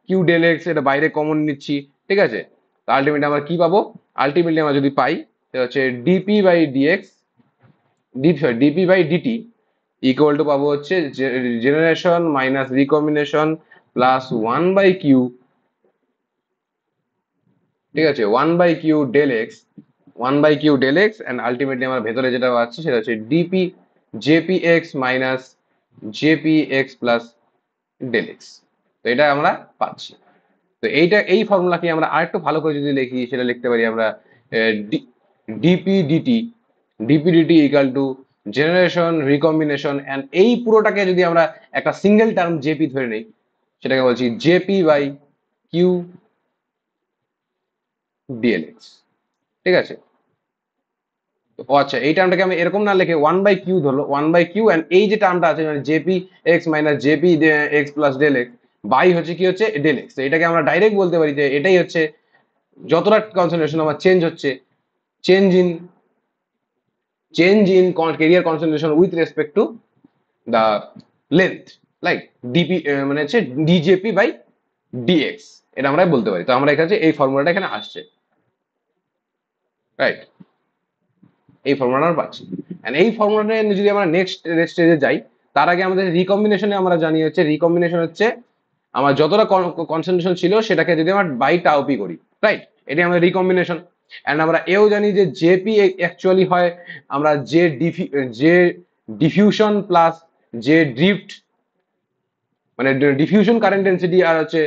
কিউ ডেল এক্স এটা বাইরে কমন নিচ্ছি, ঠিক আছে, তো আলটিমেটলি আমরা কি পাবো, আলটিমেটলি আমরা যদি পাই সেটা হচ্ছে DP by DX DP by DT equal to পাবো হচ্ছে generation minus recombination plus one by Q, ঠিক আছে, one by Q del X and ultimately আমার ভেতরে যেটা আছে সেটা হচ্ছে DP JP X minus JP X plus del X. তো এটা আমরা পাচ্ছি। তো এই ফর্মুলাকে আমরা আরেকটু ভালো করে যদি লিখি, সেটা লিখতে পারি আমরা DP DT equal to generation recombination, and এই পুরোটাকে যদি আমরা একটা সিঙ্গেল টার্ম জেপি ধরে নেই, সেটাকে বলছি জেপি বাই কিউ ডিএলএক্স, ঠিক আছে। ও আচ্ছা, এই টার্মটাকে আমি এরকম না লিখে 1/q ধরলো, 1/q এন্ড এই যে টার্মটা আছে মানে JP X minus JP X plus del X by হচ্ছে কি হচ্ছে ডেল এক্স। এটাকে আমরা ডাইরেক্ট বলতে পারি যে এটাই হচ্ছে যতটা কনসেন্ট্রেশন আমার চেঞ্জ হচ্ছে, change in carrier concentration with respect to the length, like DP মানে হচ্ছে ডিজেপি বাই ডিএক্স, এটা আমরা বলতে পারি। তো আমরা এখানে এই ফর্মুলাটা এখানে আসছে, রাইট, এই ফর্মুলাটা আমরা পাচ্ছি। এন্ড এই ফর্মুলাটা যদি আমরা নেক্সট স্টেজে যাই, তার আগে আমাদের রিকম্বিনেশনে আমরা জানি হচ্ছে রিকম্বিনেশন হচ্ছে আমার যতটা কনসেন্ট্রেশন ছিল সেটাকে যদি আমরা বাই টাউ পি করি, রাইট, এটাই আমাদের রিকম্বিনেশন। এন্ড আমরা এও জানি যে জেপি অ্যাকচুয়ালি হয় আমরা যে ডিফিউশন প্লাস যে ড্রিফট, মানে ডিফিউশন কারেন্ট ডেন্সিটি আর হচ্ছে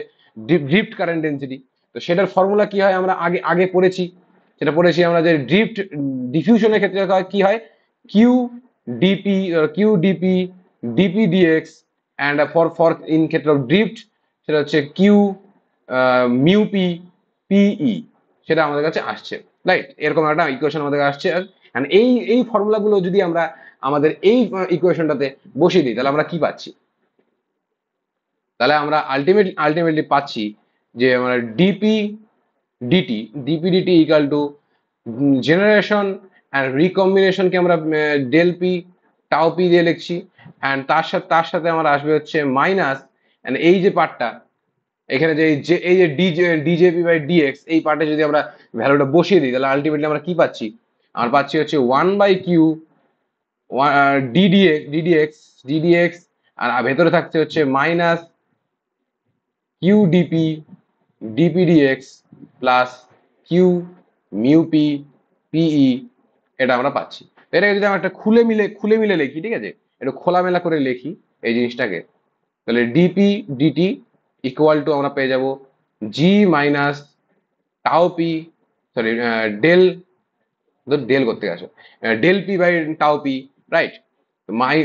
ড্রিফট কারেন্ট ডেন্সিটি। তো সেটার ফর্মুলা কি হয় আমরা আগে আগে পড়েছি, সেটা পড়েছি আমরা যে ড্রিফট ডিফিউশনের ক্ষেত্রে কি হয় Q DP, DP DX and for in ক্ষেত্রে ড্রিফট সেটা হচ্ছে কিউ মিউ পি পিই, সেটা আমাদের কাছে আসছে, রাইট, এরকম একটা ইকুয়েশন আমাদের কাছে আসছে। আর এই ফর্মুলাগুলো যদি আমরা আমাদের এই ইকুয়েশনটাতে বসিয়ে দিই তাহলে আমরা কি পাচ্ছি, তাহলে আমরা আলটিমেটলি পাচ্ছি যে আমরা DP DT equal to generation and রিকম্বিনেশনকে আমরা ডেল পি টাও পি দিয়ে লিখছি, অ্যান্ড তার সাথে আমার আসবে হচ্ছে মাইনাস, অ্যান্ড এই যে পার্টটা এখানে যে এই যে ডিজেপি বাই ডিএক্স এই পার্টে যদি আমরা ভ্যালুটা বসিয়ে দিই তাহলে আলটিমেটলি আমরা কি পাচ্ছি, আমরা পাচ্ছি হচ্ছে 1/q ডিডিএক্স আর ভেতরে থাকছে হচ্ছে minus Q D P D X plus Q mu P E, এটা আমরা পাচ্ছি। এটাকে যদি আমরা একটা খুলে মিলে লিখি, ঠিক আছে, একটু খোলামেলা করে লিখি এই জিনিসটাকে, তাহলে ডিপি ডিটি ইকুয়াল টু আমরা পেয়ে যাব জি মাইনাস টাও পি, সরি ডেল, ডেল করতে আসো, del P by tau P, right, my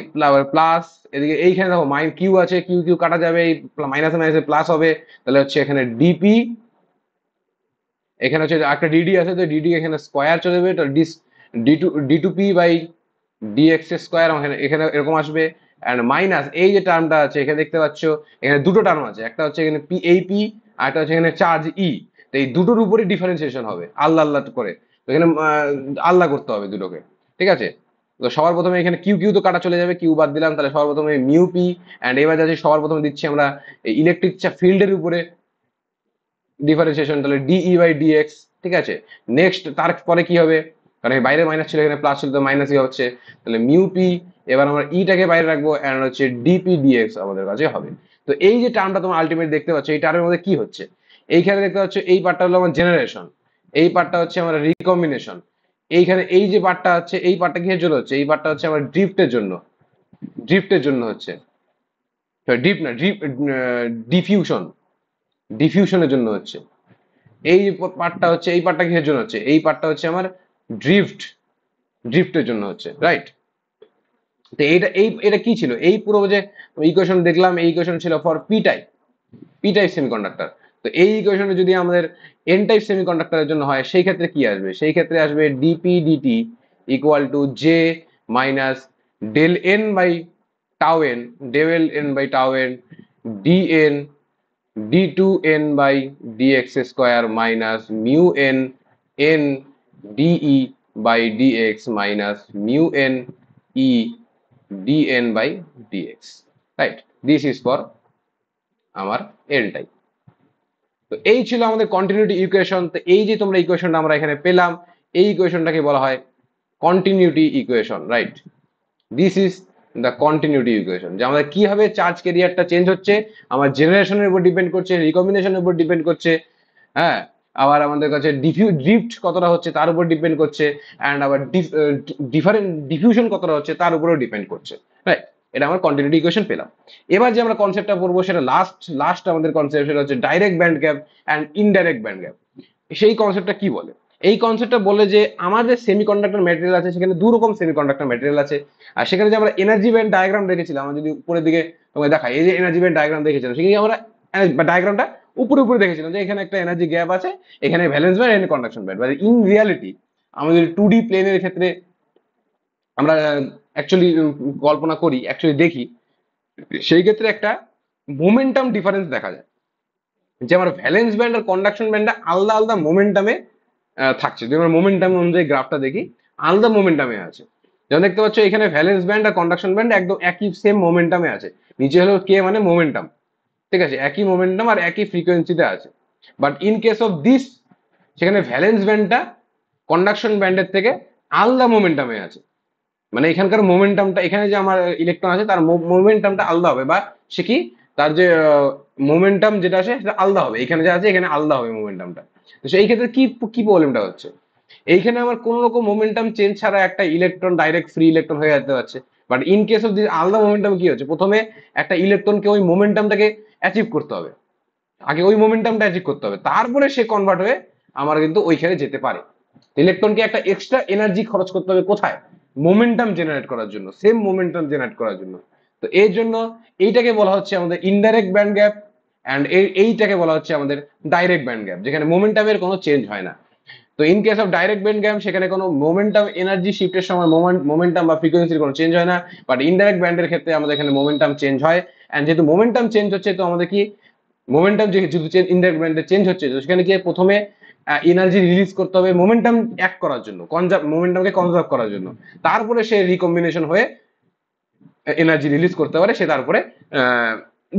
plus এদিকে এইখানে দেখো মাই কিউ আছে, কিউ কিউ কাটা যাবে, এই মাইনাসে মাইনাসে প্লাস হবে, তাহলে হচ্ছে এখানে ডিপি, এখানে হচ্ছে একটা ডিডি আছে তো ডিডি এখানে স্কোয়ার চলে যাবে, তো D two P by DX square এখানে এরকম আসবে, অ্যান্ড মাইনাস এই যে টার্মটা আছে এখানে দেখতে পাচ্ছ এখানে দুটো টার্ম আছে, একটা হচ্ছে এখানে পি এই পি আর একটা হচ্ছে এখানে চার্জ ই, তো এই দুটোর উপরই ডিফারেন্সিয়েশন হবে আল্লাহ আল্লাহ করে, তো এখানে আল্লাহ করতে হবে দুটোকে, ঠিক আছে। তো সবার প্রথমে এখানে কিউ কিউ তো কাটা চলে যাবে, কিউ বাদ দিলাম, তাহলে সবার প্রথমে মিউ পি, অ্যান্ড এবার যাচ্ছে সবার প্রথমে দিচ্ছি আমরা ইলেকট্রিক ফিল্ডের উপরে ডিফারেন্সিয়েশন, তাহলে ডিই বাই ডিএক্স, ঠিক আছে। নেক্সট তারপরে কি হবে, কারণ বাইরে মাইনাস ছিল এখানে প্লাস ছিল তো মাইনাসই হচ্ছে, তাহলে মিউ পি, এবার আমরা ইটাকে বাইরে রাখবো অ্যান্ড হচ্ছে ডিপি ডিএক্স আমাদের কাছে হবে। তো এই যে টার্মটা তোমার আলটিমেট দেখতে পাচ্ছ এই টার্মের মধ্যে কি হচ্ছে, এইখানে দেখতে পাচ্ছ এই পার্টটা হলো আমার জেনারেশন, এই পার্টটা হচ্ছে আমার রিকম্বিনেশন, এইখানে এই যে পার্টটা হচ্ছে এই পার্টটা কিসের জন্য হচ্ছে, এই পার্টটা হচ্ছে আমার ড্রিফটের জন্য হচ্ছে, ডিপ না ডিফিউশন, ডিফিউশনের জন্য হচ্ছে। এই পার্টটা হচ্ছে এই পার্টটা কিসের জন্য হচ্ছে, এই পার্টটা হচ্ছে আমার ড্রিফটের জন্য হচ্ছে, রাইট। তো এটা কি ছিল, এই পুরো যে ইকুয়েশন দেখলাম এই ইকুয়েশন ছিল ফর পি টাইপ সেমিকন্ডাক্টর। তো এই ইকুয়েশনে যদি আমাদের এন টাইপ সেমিকন্ডাক্টরের জন্য হয় সেই ক্ষেত্রে কি আসবে, সেই ক্ষেত্রে আসবে DP DT equal to J minus del N by tau N DN d2n by dx square minus mu n de by dx minus mu n e dn by dx, right, this is for আমার n type. তো এই ছিল আমাদের continuity equation. তো এই যে তোমরা ইকুয়েশনটা আমরা এখানে পেলাম এই ইকুয়েশনটাকে বলা হয় continuity equation, right, this is the continuity equation, যে আমাদের কিভাবে চার্জ ক্যারিয়ারটা চেঞ্জ হচ্ছে আমার জেনারেশনের উপর ডিপেন্ড করছে, রিকম্বিনেশনের উপর ডিপেন্ড করছে, হ্যাঁ, আবার আমাদের কাছে ড্রিফট কতটা হচ্ছে তার উপর ডিপেন্ড করছে, অ্যান্ড আবার ডিফিউশন কতটা হচ্ছে তার উপরেও ডিপেন্ড করছে, রাইট। এটা আমরা কন্টিনিউটি ইকুয়েশন পেলাম। এবার যে আমরা কনসেপ্টটা পড়বো সেটা লাস্ট আমাদের কনসেপ্ট, সেটা হচ্ছে direct band gap and indirect band gap. সেই কনসেপ্টটা কি বলে, এই কনসেপ্টটা বলে যে আমাদের সেমিকন্ডাক্টর ম্যাটেরিয়াল আছে, সেখানে দু রকম সেমিকন্ডাক্টর ম্যাটেরিয়াল আছে, আর সেখানে যে আমরা এনার্জি ব্যান্ড ডায়াগ্রাম দেখেছিলাম, আমরা যদি উপরের দিকে তোমাকে দেখাই এই যে এনার্জি ব্যান্ড ডায়াগ্রাম দেখেছিলাম সেখানে আমরা ডায়াগ্রামটা উপরে উপরে দেখেছিলাম যে এখানে একটা এনার্জি গ্যাপ আছে, এখানে ভ্যালেন্স ব্যান্ড, এখানে কন্ডাকশন ব্যান্ড। ইন রিয়ালিটি আমাদের 2D প্লেনের ক্ষেত্রে আমরা অ্যাকচুয়ালি কল্পনা করি, অ্যাকচুয়ালি দেখি, সেই ক্ষেত্রে একটা মোমেন্টাম ডিফারেন্স দেখা যায়, যে আমার ভ্যালেন্স ব্যান্ড আর কন্ডাকশন ব্যান্ডটা আলাদা আলাদা মোমেন্টামে থাকছে। যদি আমরা মোমেন্টাম অনুযায়ী গ্রাফটা দেখি, আলাদা মোমেন্টামে আছে। যেমন দেখতে পাচ্ছ এখানে ভ্যালেন্স ব্যান্ড আর কন্ডাকশন ব্যান্ড একদম একই সেম মোমেন্টামে আছে। নিচে হলো কে মানে মোমেন্টাম, ঠিক আছে, একই মোমেন্টাম আর একই ফ্রিকোয়েন্সিতে আছে। But in case of this, সেখানে ভ্যালেন্স ব্যান্ডটা কন্ডাকশন ব্যান্ডের থেকে আলাদা মোমেন্টামে আছে। মানে এখানকার মোমেন্টামটা, এখানে যে আমার ইলেকট্রন আছে তার মোমেন্টামটা আলাদা হবে, বা সে কি তার যে মোমেন্টাম যেটা আছে সেটা আলাদা হবে, এখানে যা আছে এখানে আলাদা হবে মোমেন্টামটা। তো সেই ক্ষেত্রে কি কি প্রবলেমটা হচ্ছে, এইখানে আমার কোন রকম মোমেন্টাম চেঞ্জ ছাড়া একটা ইলেকট্রন ডাইরেক্ট ফ্রি ইলেকট্রন হয়ে যেতে পারছে। But in case of this আলাদা মোমেন্টাম কি হচ্ছে, প্রথমে একটা ইলেকট্রনকে ওই মোমেন্টামটাকে অ্যাচিভ করতে হবে, আগে ওই মোমেন্টামটা অ্যাচিভ করতে হবে, তারপরে সে কনভার্ট হয়ে আমার কিন্তু ওইখানে যেতে পারে। ইলেকট্রনকে একটা এক্সট্রা এনার্জি খরচ করতে হবে কোথায়, মোমেন্টাম জেনারেট করার জন্য, সেম মোমেন্টাম জেনারেট করার জন্য। তো এর জন্য এইটাকে বলা হচ্ছে আমাদের ইনডাইরেক্ট ব্যান্ড গ্যাপ, অ্যান্ড এইটাকে বলা হচ্ছে আমাদের ডাইরেক্ট ব্যান্ড গ্যাপ, যেখানে মোমেন্টামের কোনো চেঞ্জ হয় না। তো in case of direct band gap, সেখানে কোনো মোমেন্টাম এনার্জি শিফটের সময় মোমেন্টাম বা ফ্রিকোয়েন্সির কোনো চেঞ্জ হয় না। বাট ইনডাইরেক্ট ব্যান্ডের ক্ষেত্রে আমাদের এখানে মোমেন্টাম চেঞ্জ হয়, অ্যান্ড যেহেতু মোমেন্টাম চেঞ্জ হচ্ছে, তো আমাদের কি মোমেন্টাম যেহেতু ইনডাইরেক্ট ব্যান্ডে চেঞ্জ হচ্ছে, তো সেখানে গিয়ে প্রথমে এনার্জি রিলিজ করতে হবে মোমেন্টাম এক করার জন্য, মোমেন্টামকে কনজার্ভ করার জন্য, তারপরে সে রিকম্বিনেশন হয়ে এনার্জি রিলিজ করতে পারে, সে তারপরে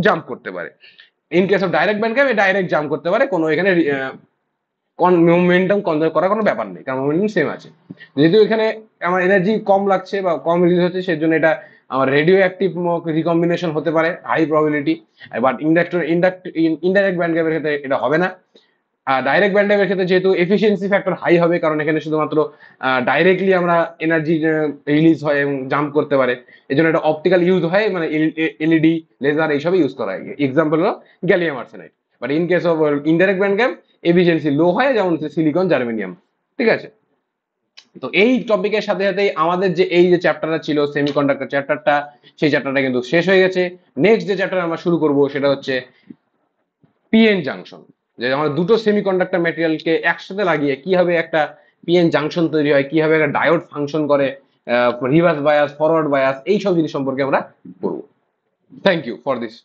জাম্প করতে পারে। In case of direct band gap direct jump করতে পারে, কোনো এখানে মোমেন্টাম কনজার্ভ করার কোনো ব্যাপার নেই, কারণ মোমেন্টাম সেম আছে। যেহেতু এখানে আমার এনার্জি কম লাগছে বা কম রিলিজ হচ্ছে, সেজন্য এটা আমার রেডিও অ্যাক্টিভ রিকম্বিনেশন হতে পারে, high probability. But indirect band গ্যাপের ক্ষেত্রে এটা হবে না। আর ডাইরেক্ট ব্যান্ড গ্যাপের ক্ষেত্রে যেহেতু এফিসিয়েন্সি ফ্যাক্টর হাই হবে, কারণ এখানে শুধুমাত্র ডাইরেক্টলি আমরা এনার্জি রিলিজ হয় এবং জাম্প করতে পারে, এই জন্য এটা অপটিক্যাল ইউজ হয়, মানে এলইডি লেজার এইসবই ইউজ করা হয়। এক্সাম্পল হলো gallium arsenide. But in case of indirect band gap efficiency low হয়, যেমন সিলিকন, জার্মেনিয়াম, ঠিক আছে। তো এই টপিকের সাথে সাথে আমাদের যে এই যে চ্যাপ্টারটা ছিল সেমিকন্ডাক্টর চ্যাপ্টারটা, সেই চ্যাপ্টারটা কিন্তু শেষ হয়ে গেছে। নেক্সট যে চ্যাপ্টার আমরা শুরু করব সেটা হচ্ছে পিএন জাংশন, যে আমরা দুটো সেমিকন্ডাক্টর ম্যাটেরিয়ালকে একসাথে লাগিয়ে কিভাবে একটা পিএন জাংশন তৈরি হয়, কিভাবে একটা ডায়োড ফাংশন করে, রিভার্স বায়াস, ফরওয়ার্ড বায়াস, এই সব জিনিস সম্পর্কে আমরা পড়বো। Thank you for this.